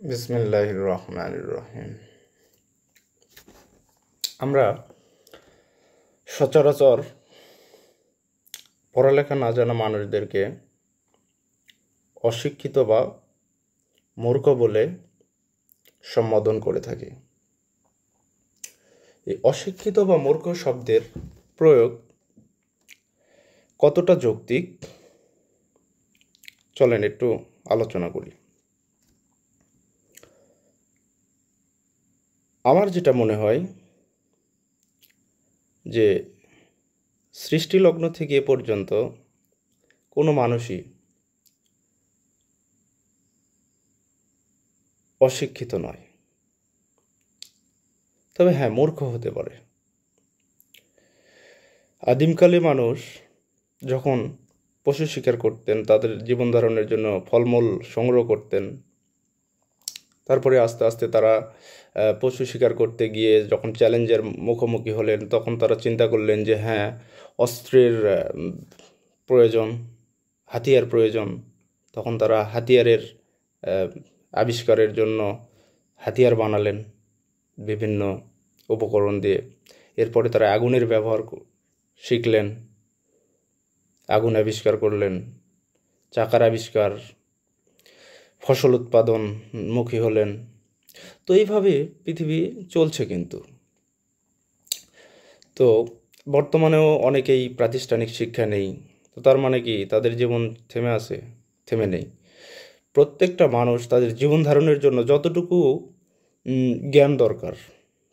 বিসমিল্লাহির রহমানির রহিম। আমরা সচরাচর পড়ালেখা না জানা মানুষদেরকে অশিক্ষিত বা মূর্খ বলে সম্বোধন করে থাকি। এই অশিক্ষিত বা মূর্খ শব্দের প্রয়োগ কতটা যৌক্তিক চলেন একটু আলোচনা করি। আমার যেটা মনে হয় যে সৃষ্টিলগ্ন থেকে এ পর্যন্ত কোনো মানুষই অশিক্ষিত নয়, তবে হ্যাঁ, মূর্খ হতে পারে। আদিমকালে মানুষ যখন পশু শিকার করতেন, তাদের জীবন ধারণের জন্য ফলমূল সংগ্রহ করতেন, তারপরে আস্তে আস্তে তারা পশু শিকার করতে গিয়ে যখন চ্যালেঞ্জের মুখোমুখি হলেন, তখন তারা চিন্তা করলেন যে হ্যাঁ, অস্ত্রের প্রয়োজন, হাতিয়ার প্রয়োজন। তখন তারা হাতিয়ারের আবিষ্কারের জন্য হাতিয়ার বানালেন বিভিন্ন উপকরণ দিয়ে। এরপরে তারা আগুনের ব্যবহার শিখলেন, আগুন আবিষ্কার করলেন, চাকার আবিষ্কার, ফসল উৎপাদনমুখী হলেন। তো এইভাবে পৃথিবী চলছে। কিন্তু তো বর্তমানেও অনেকেই প্রাতিষ্ঠানিক শিক্ষা নেই। তো তার মানে কি তাদের জীবন থেমে আছে? থেমে নেই। প্রত্যেকটা মানুষ তাদের জীবন ধারণের জন্য যতটুকু জ্ঞান দরকার,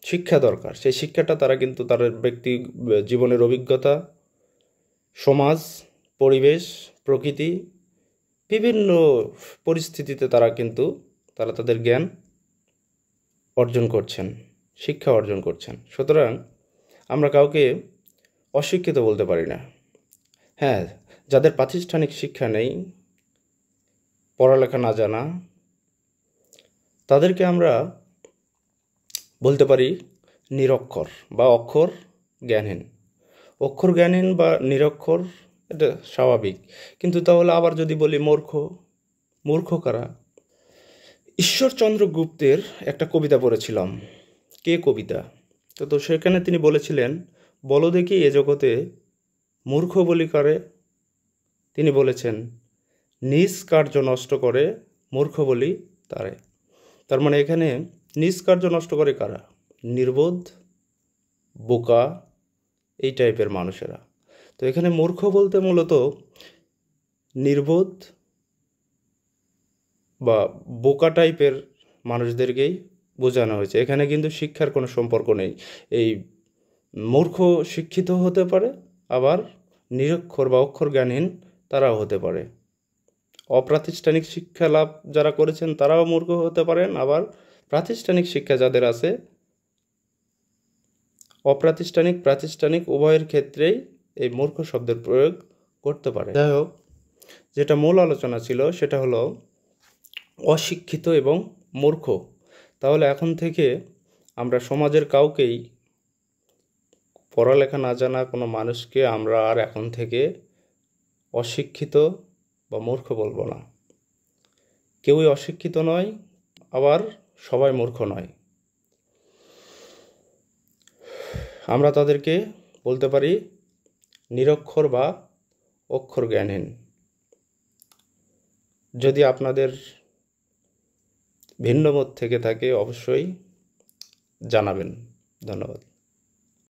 শিক্ষা দরকার, সেই শিক্ষাটা তারা কিন্তু তাদের ব্যক্তি জীবনের অভিজ্ঞতা, সমাজ, পরিবেশ, প্রকৃতি, বিভিন্ন পরিস্থিতিতে তারা তাদের জ্ঞান অর্জন করছেন, শিক্ষা অর্জন করছেন। সুতরাং আমরা কাউকে অশিক্ষিত বলতে পারি না। হ্যাঁ, যাদের প্রাতিষ্ঠানিক শিক্ষা নেই, পড়ালেখা না জানা, তাদেরকে আমরা বলতে পারি নিরক্ষর বা অক্ষর জ্ঞানহীন। অক্ষর জ্ঞানহীন বা নিরক্ষর, এটা স্বাভাবিক। কিন্তু তাহলে আবার যদি বলি মূর্খ কারা? ঈশ্বরচন্দ্র গুপ্তের একটা কবিতা পড়েছিলাম। কে কবিতা? তো সেখানে তিনি বলেছিলেন, বলো দেখি এ জগতে মূর্খ বলি কারে? তিনি বলেছেন, নিজ কার্য নষ্ট করে মূর্খ বলি তারে। তার মানে এখানে নিজ কার্য নষ্ট করে কারা? নির্বোধ, বোকা, এই টাইপের মানুষেরা। তো এখানে মূর্খ বলতে মূলত নির্বোধ বা বোকা টাইপের মানুষদেরকেই বোঝানো হয়েছে। এখানে কিন্তু শিক্ষার কোনো সম্পর্ক নেই। এই মূর্খ শিক্ষিত হতে পারে, আবার নিরক্ষর বা অক্ষর জ্ঞানহীন তারাও হতে পারে। অপ্রাতিষ্ঠানিক শিক্ষা লাভ যারা করেছেন তারাও মূর্খ হতে পারেন, আবার প্রাতিষ্ঠানিক শিক্ষা যাদের আছে, অপ্রাতিষ্ঠানিক প্রাতিষ্ঠানিক উভয়ের ক্ষেত্রেই এই মূর্খ শব্দের প্রয়োগ করতে পারে। যাই হোক, যেটা মূল আলোচনা ছিল সেটা হলো অশিক্ষিত এবং মূর্খ। তাহলে এখন থেকে আমরা সমাজের কাউকেই, পড়ালেখা না জানা কোনো মানুষকে আমরা আর এখন থেকে অশিক্ষিত বা মূর্খ বলবো না। কেউই অশিক্ষিত নয়, আবার সবাই মূর্খ নয়। আমরা তাদেরকে বলতে পারি নিরক্ষর বা অক্ষর জ্ঞানহীন। যদি আপনাদের ভিন্ন মত থেকে থাকে অবশ্যই জানাবেন। ধন্যবাদ।